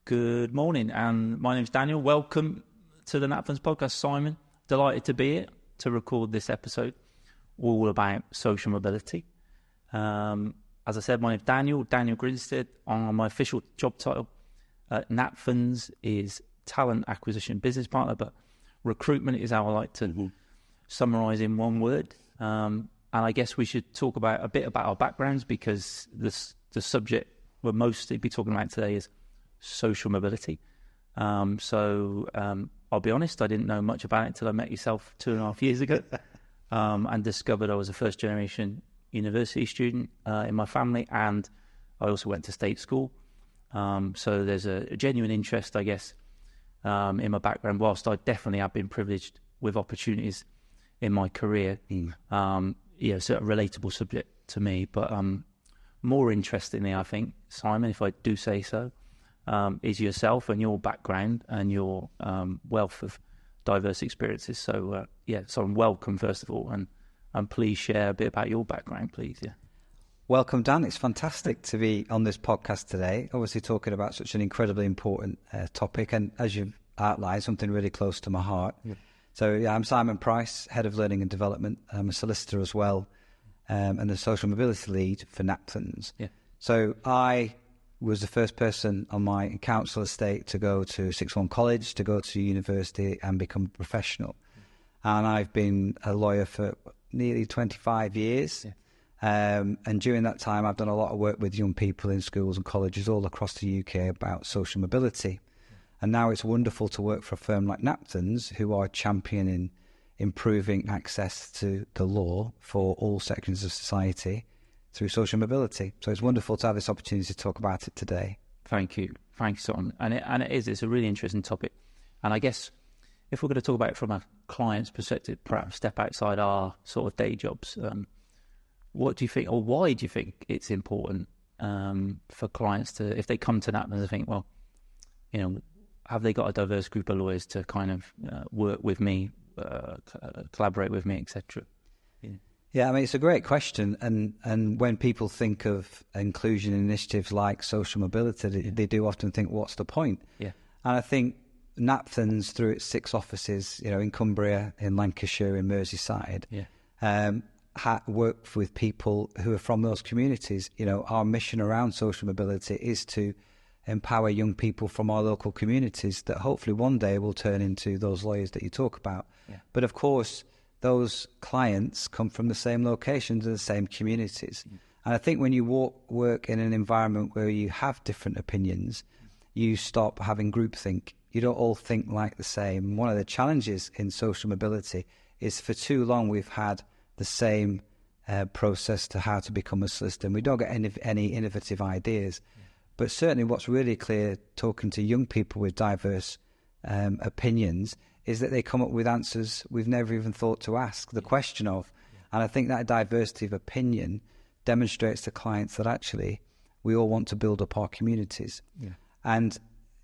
Good morning, and my name's Daniel. Welcome to the Napfins podcast, Simon. Delighted to be here to record this episode, all about social mobility. As I said, my name's Daniel Grinsted. My official job title at Napfins is Talent Acquisition Business Partner, but recruitment is how I like to summarise in one word. And I guess we should talk about a bit about our backgrounds, because the subject we'll mostly be talking about today is social mobility. So I'll be honest, I didn't know much about it until I met yourself 2.5 years ago and discovered I was a first generation university student in my family, and I also went to state school. So there's a genuine interest, I guess, in my background, whilst I definitely have been privileged with opportunities in my career. So a relatable subject to me, but more interestingly, I think, Simon, if I do say so, is yourself and your background and your wealth of diverse experiences. So, so welcome, first of all, and please share a bit about your background, please. Yeah. Welcome, Dan. It's fantastic to be on this podcast today, obviously talking about such an incredibly important topic, and as you've outlined, something really close to my heart. Yeah. So, I'm Simon Price, Head of Learning and Development. I'm a solicitor as well, and the Social Mobility Lead for Napfins. Yeah. So I was the first person on my council estate to go to Sixth Form College, to go to university and become a professional. And I've been a lawyer for nearly 25 years. Yeah. And during that time, I've done a lot of work with young people in schools and colleges all across the UK about social mobility. Yeah. And now it's wonderful to work for a firm like Napfins, who are championing improving access to the law for all sections of society through social mobility. So it's wonderful to have this opportunity to talk about it today. Thank you, Simon. And it's a really interesting topic. And I guess if we're going to talk about it from a client's perspective, perhaps step outside our sort of day jobs, what do you think, or why do you think it's important for clients to, if they come to Napfins and think, well, have they got a diverse group of lawyers to kind of work with me, collaborate with me, etc.? Yeah, I mean, it's a great question. And when people think of inclusion initiatives like social mobility, they do often think, what's the point? Yeah. And I think Napfins, through its 6 offices, in Cumbria, in Lancashire, in Merseyside, work with people who are from those communities. Our mission around social mobility is to empower young people from our local communities that hopefully one day will turn into those lawyers that you talk about. Yeah. But of course, those clients come from the same locations and the same communities. And I think when you work in an environment where you have different opinions, you stop having groupthink. You don't all think like the same. One of the challenges in social mobility is for too long we've had the same process to how to become a solicitor, and we don't get any innovative ideas. But certainly what's really clear, talking to young people with diverse opinions, is that they come up with answers we've never even thought to ask the question of. And I think that diversity of opinion demonstrates to clients that actually we all want to build up our communities. Yeah. And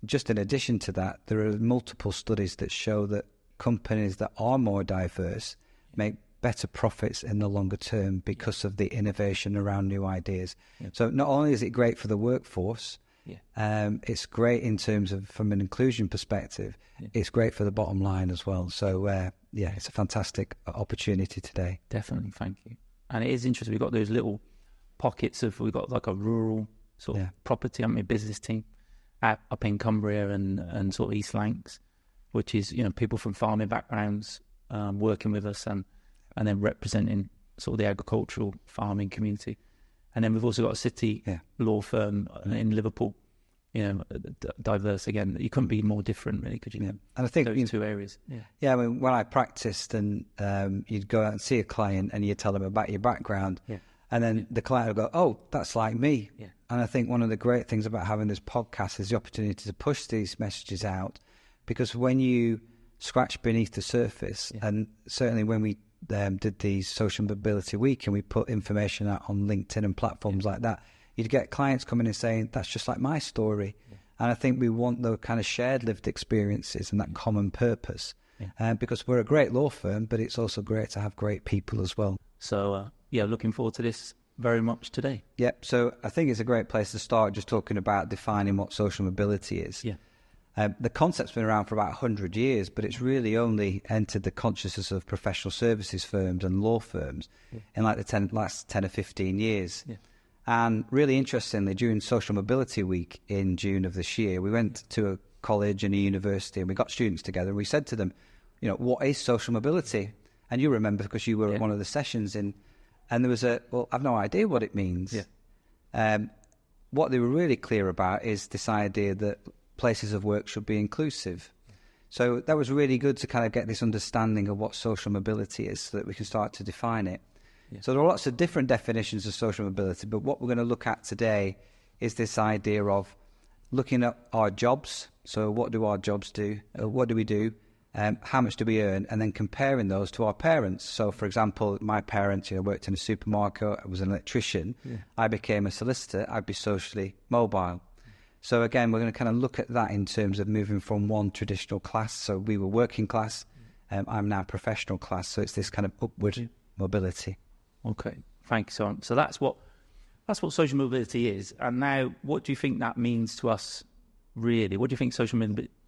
just in addition to that, there are multiple studies that show that companies that are more diverse make better profits in the longer term because of the innovation around new ideas. Yeah. So not only is it great for the workforce, it's great in terms of, from an inclusion perspective, it's great for the bottom line as well. So, it's a fantastic opportunity today. Definitely, thank you. And it is interesting, we've got those little pockets of, we've got like a rural sort of property, business team up in Cumbria and sort of East Lancs, which is, people from farming backgrounds working with us and then representing sort of the agricultural farming community. And then we've also got a city law firm in Liverpool, diverse again. You couldn't be more different, really, could you? Yeah. And I think those 2 areas. Yeah, I mean, when I practiced and you'd go out and see a client and you'd tell them about your background, and then the client would go, oh, that's like me. Yeah. And I think one of the great things about having this podcast is the opportunity to push these messages out, because when you scratch beneath the surface, and certainly when we did the Social Mobility Week and we put information out on LinkedIn and platforms like that, you'd get clients coming and saying, that's just like my story. And I think we want the kind of shared lived experiences and that common purpose, because we're a great law firm, but it's also great to have great people as well. So, looking forward to this very much today? Yep. So I think it's a great place to start just talking about defining what social mobility is. Yeah. The concept's been around for about 100 years, but it's really only entered the consciousness of professional services firms and law firms in like the last 10 or 15 years. Yeah. And really interestingly, during Social Mobility Week in June of this year, we went to a college and a university and we got students together and we said to them, you know, what is social mobility? And you remember because you were at one of the sessions and there was I've no idea what it means. Yeah. What they were really clear about is this idea that places of work should be inclusive. So that was really good to kind of get this understanding of what social mobility is so that we can start to define it. Yeah. So there are lots of different definitions of social mobility, but what we're going to look at today is this idea of looking at our jobs. So what do our jobs do? What do we do? How much do we earn? And then comparing those to our parents. So, for example, my parents, worked in a supermarket. I was an electrician. Yeah. I became a solicitor. I'd be socially mobile. So again, we're going to kind of look at that in terms of moving from one traditional class. So we were working class. I'm now professional class. So it's this kind of upward mobility. Okay, thank you, Simon. So that's what social mobility is. And now, what do you think that means to us, really? What do you think social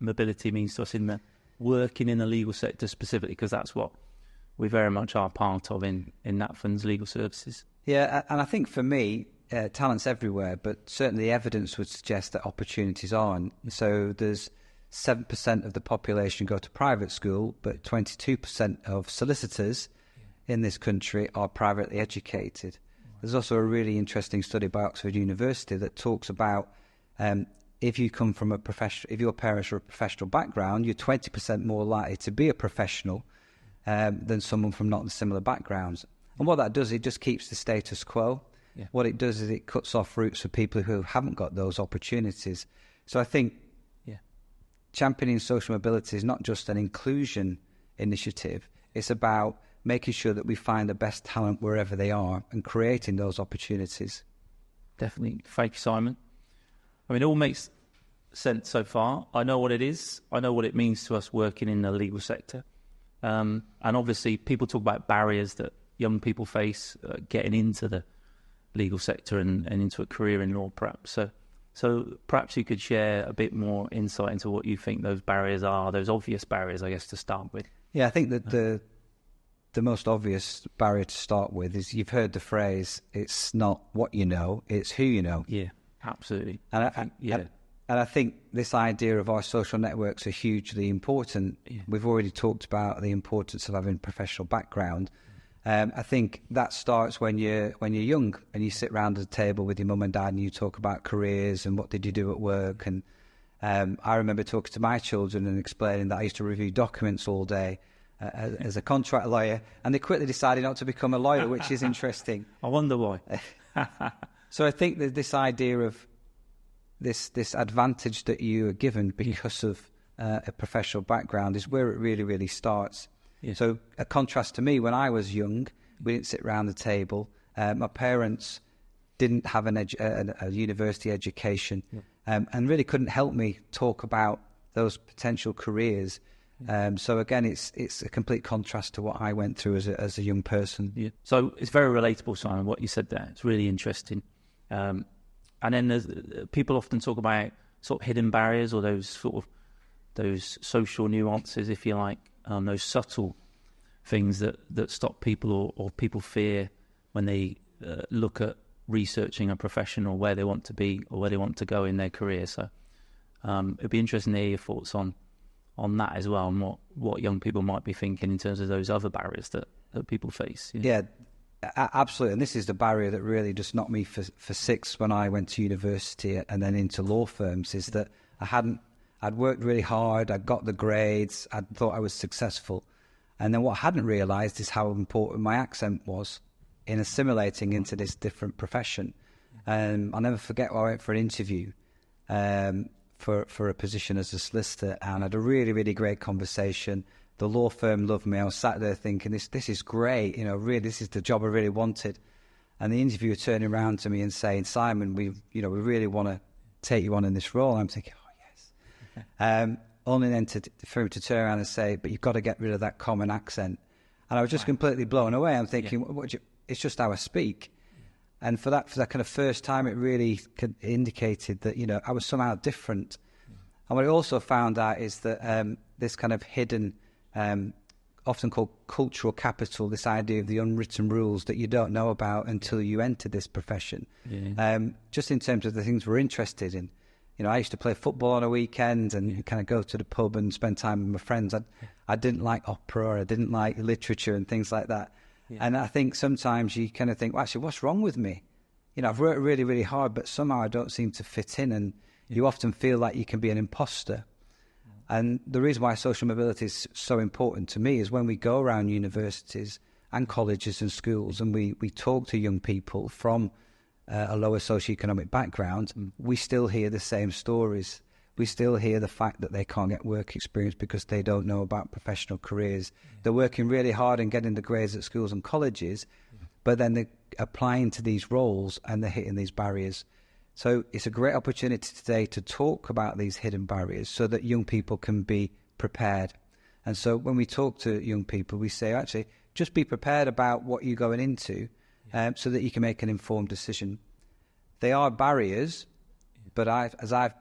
mobility means to us in the working in the legal sector specifically? Because that's what we very much are part of in NatFund's legal services. Yeah, and I think for me, talent's everywhere, but certainly the evidence would suggest that opportunities aren't. So there's 7% of the population go to private school, but 22% of solicitors in this country are privately educated. There's also a really interesting study by Oxford University that talks about if you come from if your parents are a professional background, you're 20% more likely to be a professional than someone from not similar backgrounds. And what that does, it just keeps the status quo. Yeah. What it does is it cuts off routes for people who haven't got those opportunities. So I think championing social mobility is not just an inclusion initiative. It's about making sure that we find the best talent wherever they are and creating those opportunities. Definitely. Thank you, Simon. I mean, it all makes sense so far. I know what it is. I know what it means to us working in the legal sector. And obviously, people talk about barriers that young people face getting into the legal sector and into a career in law, perhaps. So perhaps you could share a bit more insight into what you think those barriers are, those obvious barriers, I guess, to start with. Yeah, I think that the most obvious barrier to start with is you've heard the phrase, it's not what you know, it's who you know. Yeah, absolutely. And I think this idea of our social networks are hugely important. Yeah. We've already talked about the importance of having professional background. I think that starts when you're young and you sit around the table with your mum and dad and you talk about careers and what did you do at work. And I remember talking to my children and explaining that I used to review documents all day as a contract lawyer, and they quickly decided not to become a lawyer, which is interesting. I wonder why. So I think that this idea of this advantage that you are given because of a professional background is where it really, really starts. Yeah. So a contrast to me, when I was young, we didn't sit around the table. My parents didn't have a university education and really couldn't help me talk about those potential careers. So again, it's a complete contrast to what I went through as a young person. Yeah. So it's very relatable, Simon, what you said there. It's really interesting. And then people often talk about sort of hidden barriers or those social nuances, if you like, those subtle things that stop people or people fear when they look at researching a profession or where they want to be or where they want to go in their career. So it'd be interesting to hear your thoughts on that as well, and what young people might be thinking in terms of those other barriers that people face. Yeah, absolutely. And this is the barrier that really just knocked me for six when I went to university and then into law firms, is that I'd worked really hard, I'd got the grades, I thought I was successful. And then what I hadn't realised is how important my accent was in assimilating into this different profession. I'll never forget when I went for an interview for a position as a solicitor, and I had a really, really great conversation. The law firm loved me. I was sat there thinking, this is great, really, this is the job I really wanted. And the interviewer turning around to me and saying, Simon, we really want to take you on in this role. And I'm thinking, oh, yes. Only then for him to turn around and say, but you've got to get rid of that common accent. And I was just completely blown away. I'm thinking, it's just how I speak. And for that kind of first time, it really indicated that, you know, I was somehow different. And what I also found out is that this kind of hidden, often called cultural capital, this idea of the unwritten rules that you don't know about until you enter this profession, just in terms of the things we're interested in. You know, I used to play football on a weekend and kind of go to the pub and spend time with my friends. I didn't like opera, or I didn't like literature and things like that. Yeah. And I think sometimes you kind of think, well, actually, what's wrong with me? You know, I've worked really, really hard, but somehow I don't seem to fit in. And you often feel like you can be an imposter. And the reason why social mobility is so important to me is when we go around universities and colleges and schools and we talk to young people from a lower socioeconomic background, we still hear the same stories. We still hear the fact that they can't get work experience because they don't know about professional careers. They're working really hard and getting the grades at schools and colleges, but then they're applying to these roles and they're hitting these barriers. So it's a great opportunity today to talk about these hidden barriers so that young people can be prepared. And so when we talk to young people, we say, actually, just be prepared about what you're going into so that you can make an informed decision. They are barriers, but as I've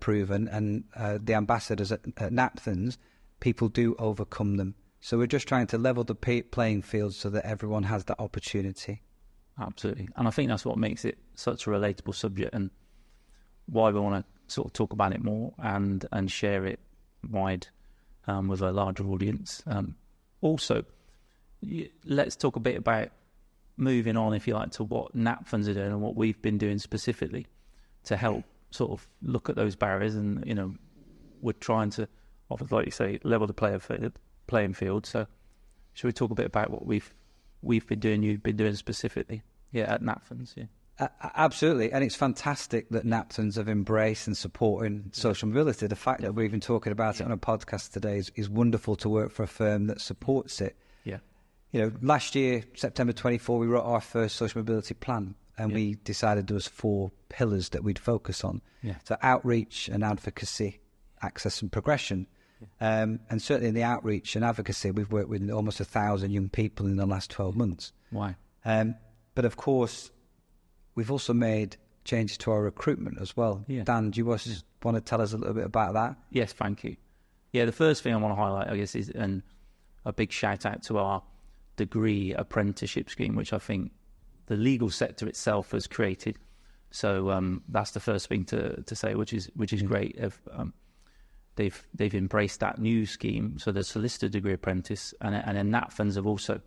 proven, and the ambassadors at Napthans, people do overcome them. So we're just trying to level the playing field so that everyone has that opportunity. Absolutely. And I think that's what makes it such a relatable subject and why we want to sort of talk about it more and share it wide with a larger audience. Also, let's talk a bit about moving on, if you like, to what Napthans are doing and what we've been doing specifically to help sort of look at those barriers. And, you know, we're trying to, obviously, like you say, level the playing field. So should we talk a bit about what we've been doing, you've been doing specifically at Napthans? Absolutely. And it's fantastic that Napthans have embraced and supporting social mobility. The fact that we're even talking about it on a podcast today is wonderful to work for a firm that supports it. Yeah. You know, last year, September 24, we wrote our first social mobility plan and we decided there was 4 pillars that we'd focus on. So outreach and advocacy, access and progression. And certainly in the outreach and advocacy, we've worked with almost 1,000 young people in the last 12 months. Why? But of course, we've also made changes to our recruitment as well. Dan, do you want to tell us a little bit about that? Yes, thank you. The first thing I want to highlight, I guess, is a big shout out to our degree apprenticeship scheme, which I think the legal sector itself has created. So that's the first thing to say, which is great. They've embraced that new scheme. So the solicitor degree apprentice and then Napthans have also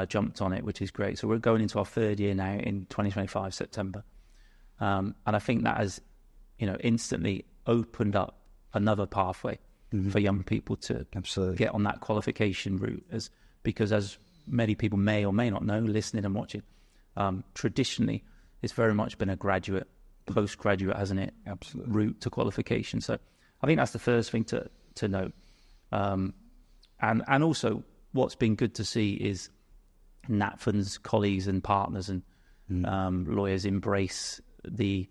jumped on it, which is great. So we're going into our 3rd year now in 2025 September, and I think that has, you know, instantly opened up another pathway for young people to get on that qualification route. Because as many people may or may not know, listening and watching, traditionally it's very much been a graduate, postgraduate, hasn't it? Absolutely. Route to qualification. So I think that's the first thing to note. And also what's been good to see is Napthans colleagues and partners and lawyers embrace the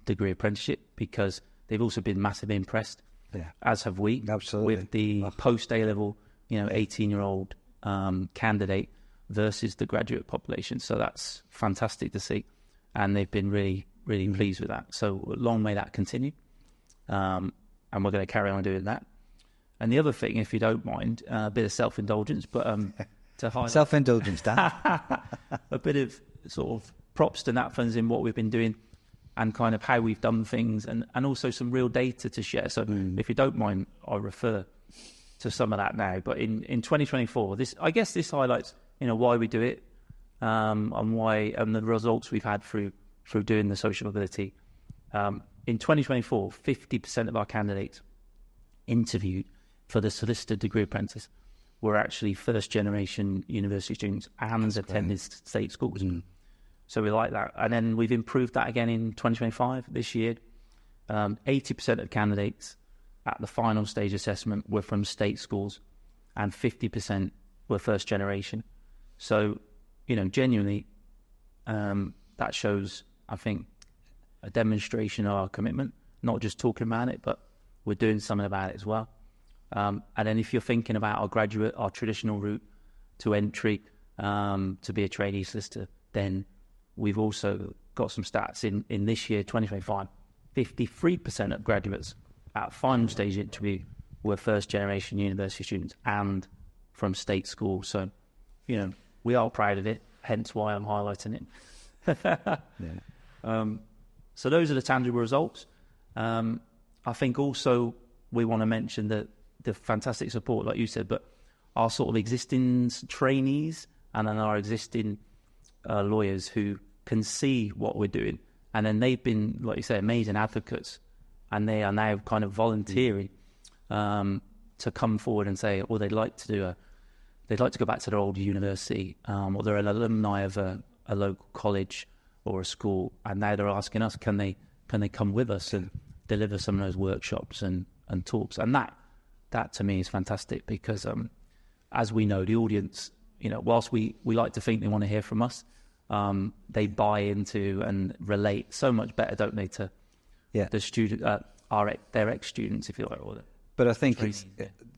degree apprenticeship, because they've also been massively impressed, as have we, with the post A-level, 18-year-old candidate versus the graduate population. So that's fantastic to see, and they've been really, really pleased with that. So long may that continue, and we're going to carry on doing that. And the other thing, if you don't mind, a bit of self-indulgence, but to highlight... Self-indulgence, Dan. A bit of sort of props to Napthans in what we've been doing and kind of how we've done things, and also some real data to share. So if you don't mind, I'll refer to some of that now. But in 2024, I guess this highlights why we do it, and the results we've had through doing the social mobility. In 2024, 50% of our candidates interviewed for the solicitor degree apprentice were actually first-generation university students and attended state schools. So we like that. And then we've improved that again in 2025, this year. 80% of candidates at the final stage assessment were from state schools, and 50% were first-generation. So, genuinely, that shows, I think, a demonstration of our commitment, not just talking about it, but we're doing something about it as well. And then if you're thinking about our traditional route to entry, to be a trainee solicitor, then we've also got some stats in this year, 2025. 53% of graduates at final stage interview were first-generation university students and from state schools. So, we are proud of it, hence why I'm highlighting it. So those are the tangible results. I think also we want to mention that the fantastic support, like you said, but our sort of existing trainees and then our existing lawyers who can see what we're doing. And then they've been, like you say, amazing advocates, and they are now kind of volunteering to come forward and say, well, they'd like to go back to their old university, or they're an alumni of a local college or a school, and now they're asking us, can they come with us and deliver some of those workshops and talks? And that to me is fantastic, because as we know, the audience, whilst we like to think they want to hear from us, they buy into and relate so much better, don't they, to the student, their ex-students, if you like. But I think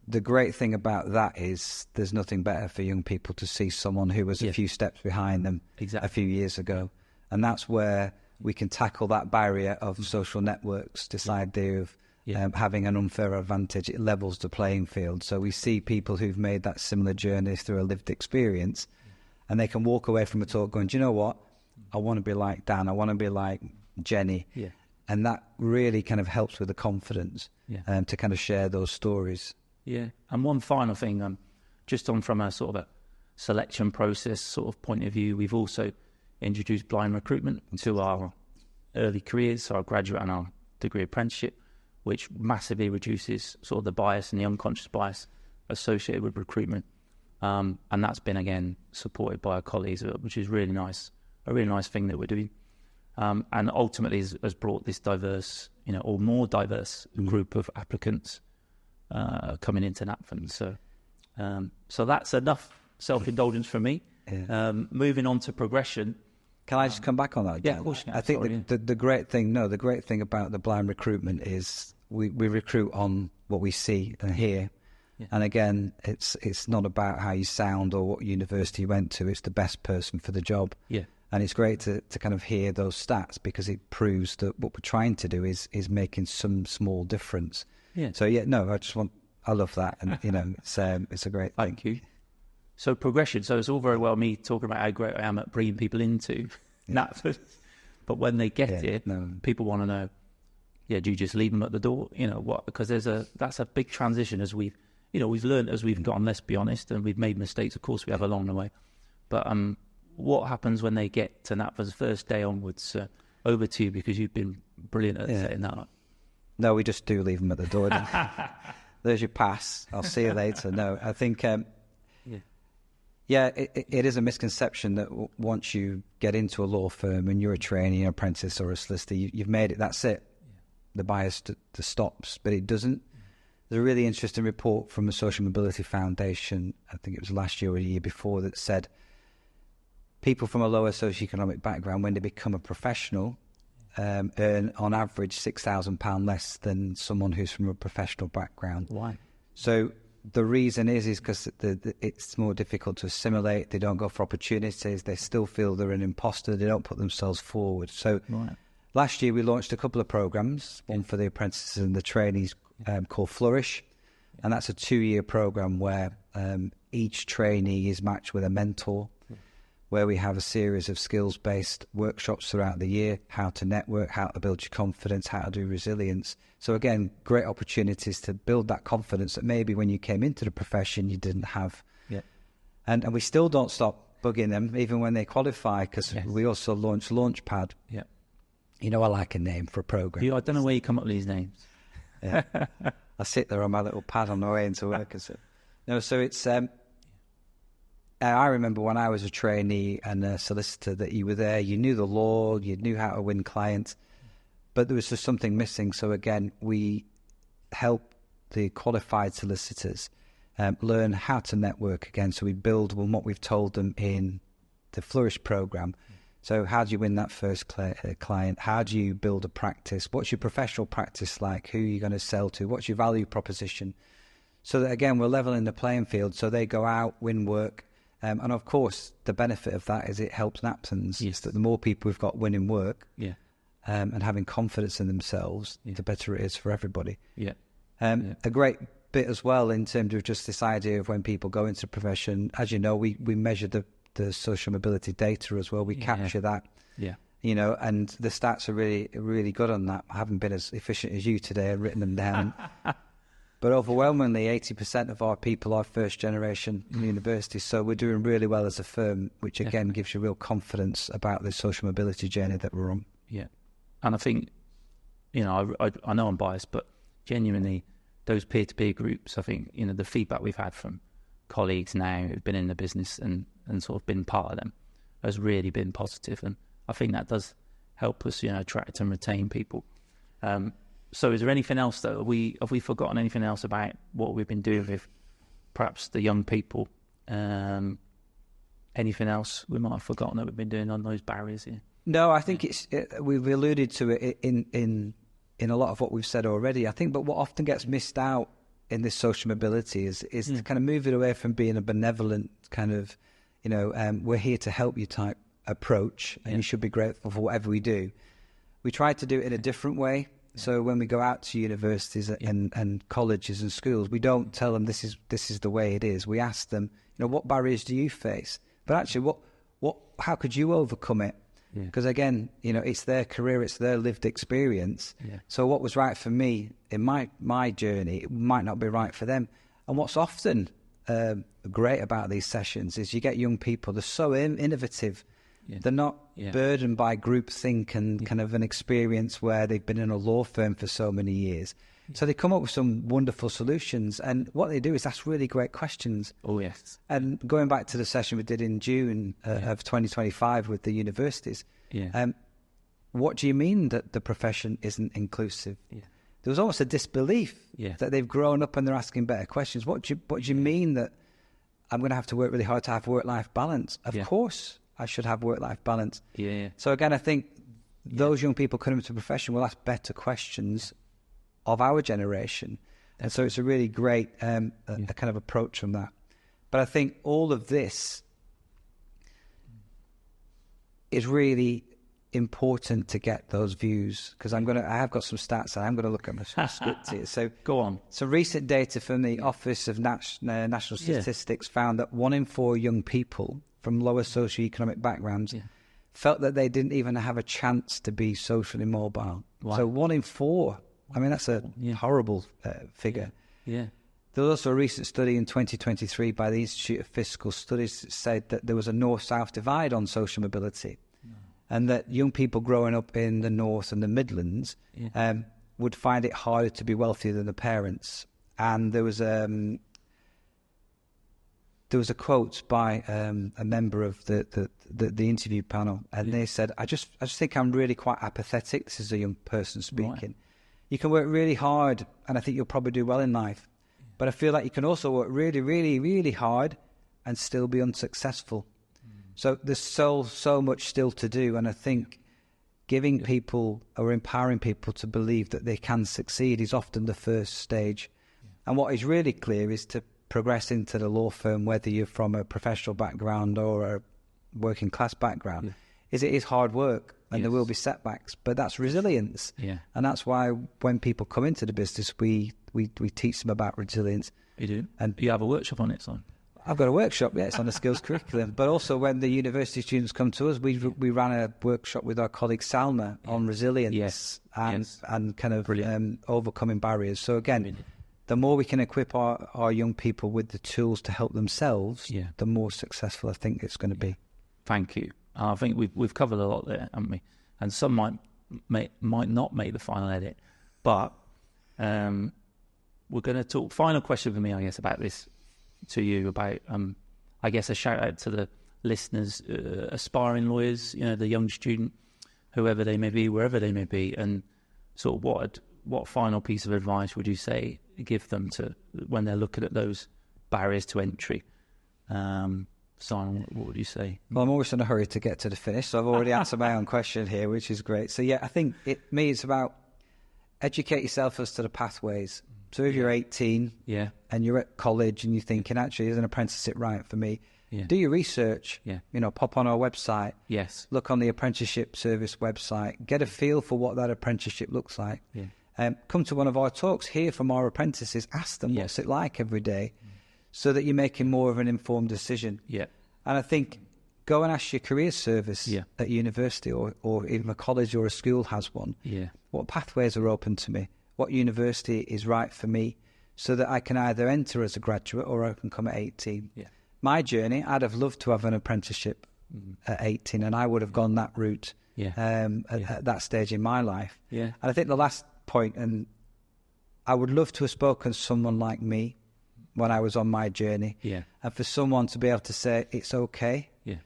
the great thing about that is there's nothing better for young people to see someone who was a few steps behind them a few years ago. And that's where we can tackle that barrier of social networks, this idea of having an unfair advantage. It levels the playing field. So we see people who've made that similar journey through a lived experience, and they can walk away from a talk going, do you know what? I want to be like Dan. I want to be like Jenny. Yeah. And that really kind of helps with the confidence to kind of share those stories. Yeah. And one final thing, just on from a sort of a selection process sort of point of view, we've also introduced blind recruitment to our early careers, so our graduate and our degree apprenticeship, which massively reduces sort of the bias and the unconscious bias associated with recruitment. And that's been, again, supported by our colleagues, which is really nice, a really nice thing that we're doing. And ultimately has brought this diverse, or more diverse group of applicants coming into NAPFN. So that's enough self-indulgence for me. Yeah. Moving on to progression. Can I just come back on that? Yeah, of course you can. I think the great thing about the blind recruitment is we recruit on what we see and hear. Yeah. And again, it's not about how you sound or what university you went to. It's the best person for the job. Yeah. And it's great to kind of hear those stats, because it proves that what we're trying to do is making some small difference. Yeah. So I love that, and it's a great thing. Thank you. So progression. So it's all very well me talking about how great I am at bringing people into NAPFN, but when they get here, people want to know, do you just leave them at the door? What? Because that's a big transition, as we've learned as we've gotten, let's be honest, and we've made mistakes. Of course, we have along the way. But what happens when they get to NAPFN's first day onwards? Over to you, because you've been brilliant at setting that up. No, we just do leave them at the door. There's your pass. I'll see you later. No, I think. It is a misconception that once you get into a law firm and you're a trainee, an apprentice or a solicitor, you've made it, that's it. Yeah. The bias stops, but it doesn't. There's a really interesting report from the Social Mobility Foundation, I think it was last year or the year before, that said people from a lower socioeconomic background, when they become a professional, earn on average £6,000 less than someone who's from a professional background. Why? So the reason is because it's more difficult to assimilate. They don't go for opportunities. They still feel they're an imposter. They don't put themselves forward. So last year we launched a couple of programs, one for the apprentices and the trainees, called Flourish. And that's a 2-year program where each trainee is matched with a mentor, where we have a series of skills-based workshops throughout the year, how to network, how to build your confidence, how to do resilience. So again, great opportunities to build that confidence that maybe when you came into the profession you didn't have. Yeah. And we still don't stop bugging them, even when they qualify, because we also launched Launchpad. Yeah. I like a name for a program. I don't know where you come up with these names. Yeah. I sit there on my little pad on the way into work. So it's... I remember when I was a trainee and a solicitor that you were there, you knew the law, you knew how to win clients, but there was just something missing. So again, we help the qualified solicitors learn how to network again. So we build on what we've told them in the Flourish program. So how do you win that first client? How do you build a practice? What's your professional practice like? Who are you going to sell to? What's your value proposition? So that, again, we're leveling the playing field. So they go out, win work, And of course, the benefit of that is it helps Naptons. Yes. That the more people we've got winning work, Yeah. and having confidence in themselves, the better it is for everybody. Yeah. A great bit as well in terms of just this idea of when people go into the profession. As you know, we measure the social mobility data as well. We capture that. Yeah. You know, and the stats are really, really good on that. I haven't been as efficient as you today and written them down. But overwhelmingly, 80% of our people are first generation university. So we're doing really well as a firm, which again gives you real confidence about the social mobility journey that we're on. Yeah. And I think, you know, I know I'm biased, but genuinely, those peer-to-peer groups, I think, you know, the feedback we've had from colleagues now who've been in the business and sort of been part of them has really been positive. And I think that does help us, you know, attract and retain people. So is there anything else that have we forgotten anything else about what we've been doing with perhaps the young people? Anything else we might have forgotten that we've been doing on those barriers here? No, I think we've alluded to it in a lot of what we've said already. I think, but what often gets missed out in this social mobility is to kind of move it away from being a benevolent kind of, you know, we're here to help you type approach, and you should be grateful for whatever we do. We try to do it in a different way. So when we go out to universities and colleges and schools, we don't tell them this is the way it is. We ask them, you know, what barriers do you face? But actually, how could you overcome it? Because again, you know, it's their career, it's their lived experience. So what was right for me in my journey, it might not be right for them. And what's often great about these sessions is you get young people, they're so innovative. They're not burdened by groupthink and kind of an experience where they've been in a law firm for so many years. So they come up with some wonderful solutions, and what they do is ask really great questions. Oh, yes. And going back to the session we did in June of 2025 with the universities, what do you mean that the profession isn't inclusive? There was almost a disbelief that they've grown up and they're asking better questions. What do you mean that I'm going to have to work really hard to have work-life balance? Of course I should have work-life balance. So again, I think those young people coming into the profession will ask better questions of our generation. And so it's a really great a kind of approach from that. But I think all of this is really important to get those views, because I have got some stats and I'm going to look at my script here. So go on. So recent data from the Office of National Statistics found that 1 in 4 young people from lower socioeconomic backgrounds felt that they didn't even have a chance to be socially mobile. Wow. So 1 in 4. I mean, that's a horrible figure. There was also a recent study in 2023 by the Institute of Fiscal Studies that said that there was a north-south divide on social mobility, and that young people growing up in the North and the Midlands would find it harder to be wealthier than the parents. And there was a quote by a member of the interview panel, and they said, I just think I'm really quite apathetic. This is a young person speaking. Right. You can work really hard, and I think you'll probably do well in life. But I feel like you can also work really, really, really hard and still be unsuccessful. So there's so much still to do. And I think giving people or empowering people to believe that they can succeed is often the first stage. And what is really clear is to progress into the law firm, whether you're from a professional background or a working class background, is it is hard work. And there will be setbacks, but that's resilience. And that's why when people come into the business, we teach them about resilience. You do? And you have a workshop on it, son? I've got a workshop, it's on the skills curriculum. But also when the university students come to us, we ran a workshop with our colleague Salma on resilience and kind of overcoming barriers. So again, the more we can equip our young people with the tools to help themselves, the more successful I think it's going to be. Thank you. I think we've covered a lot there, haven't we? And some might not make the final edit, but we're going to talk. Final question for me, I guess, about this to you about I guess a shout out to the listeners, aspiring lawyers, you know, the young student, whoever they may be, wherever they may be, and sort of what final piece of advice would you say give them to when they're looking at those barriers to entry? Simon, what would you say? Well, I'm always in a hurry to get to the finish, so I've already answered my own question here, which is great. So yeah, I think it's about educate yourself as to the pathways. So if you're 18 Yeah. and you're at college and you're thinking, actually, is an apprenticeship right for me? Yeah. Do your research. Yeah. You know, pop on our website. Yes. Look on the apprenticeship service website. Get a feel for what that apprenticeship looks like. Yeah. Come to one of our talks, hear from our apprentices, ask them what's it like every day, so that you're making more of an informed decision. Yeah. And I think go and ask your career service Yeah. at university or even a college or a school has one. Yeah. What pathways are open to me? What university is right for me, so that I can either enter as a graduate or I can come at 18. Yeah. My journey, I'd have loved to have an apprenticeship at 18, and I would have gone that route at that stage in my life. Yeah. And I think the last point, and I would love to have spoken to someone like me when I was on my journey, and for someone to be able to say, it's okay. Yeah.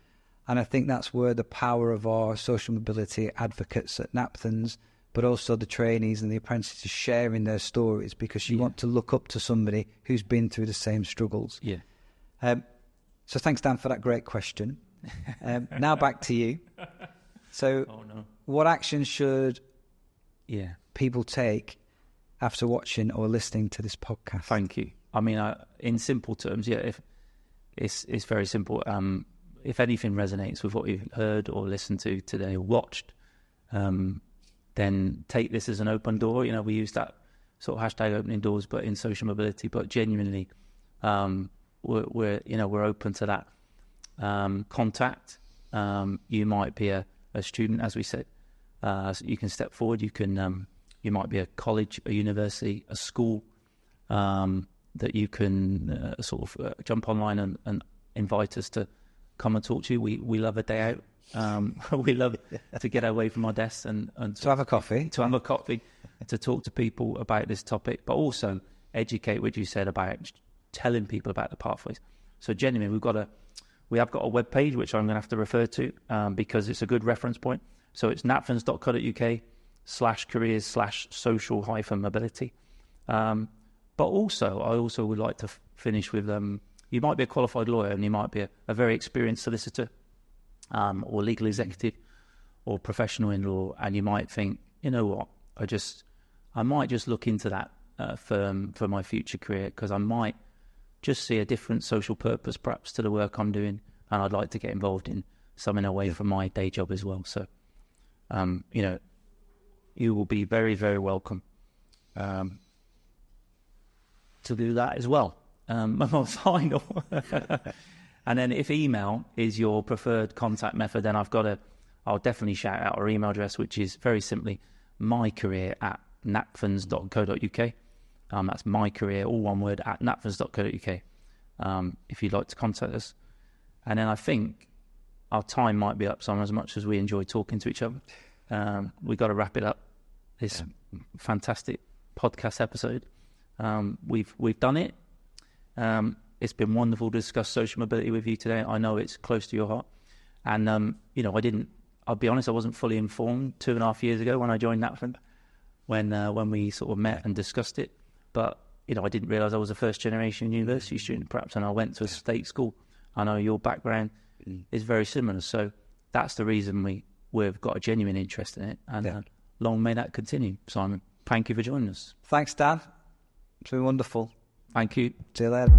And I think that's where the power of our social mobility advocates at Napthans, but also the trainees and the apprentices sharing their stories, because you want to look up to somebody who's been through the same struggles. Yeah. So thanks, Dan, for that great question. Now back to you. So what action should people take after watching or listening to this podcast? Thank you. I mean, in simple terms, if it's very simple. If anything resonates with what you've heard or listened to today or watched, then take this as an open door. You know, we use that sort of hashtag opening doors, but in social mobility. But genuinely, we're open to that contact. You might be a student, as we said. So you can step forward. You might be a college, a university, a school, that you can jump online and invite us to come and talk to you. We love a day out. We love to get away from our desks and to have a coffee. To have a coffee, to talk to people about this topic, but also educate, what you said about telling people about the pathways. So genuinely, we have got a web page, which I'm going to have to refer to because it's a good reference point. So it's napthans.co.uk/careers/social-mobility. But also, I also would like to finish with, you might be a qualified lawyer and you might be a very experienced solicitor or legal executive or professional in law, and you might think, you know what, I might just look into that firm for my future career, because I might just see a different social purpose perhaps to the work I'm doing, and I'd like to get involved in something away from my day job as well. So, you will be very, very welcome to do that as well. Final. And then if email is your preferred contact method, then I'll definitely shout out our email address, which is very simply mycareer@napthans.co.uk. That's mycareer, all one word, @napthans.co.uk. If you'd like to contact us. And then I think our time might be up, Simon, as much as we enjoy talking to each other. We've got to wrap it up. This fantastic podcast episode. We've done it. It's been wonderful to discuss social mobility with you today. I know it's close to your heart. And, I'll be honest, I wasn't fully informed 2.5 years ago when I joined Napthans, when we sort of met and discussed it. But, I didn't realise I was a first-generation university student, perhaps, and I went to a state school. I know your background is very similar. So that's the reason we've got a genuine interest in it. And long may that continue. Simon, thank you for joining us. Thanks, Dan. It's been wonderful. Thank you. See you later.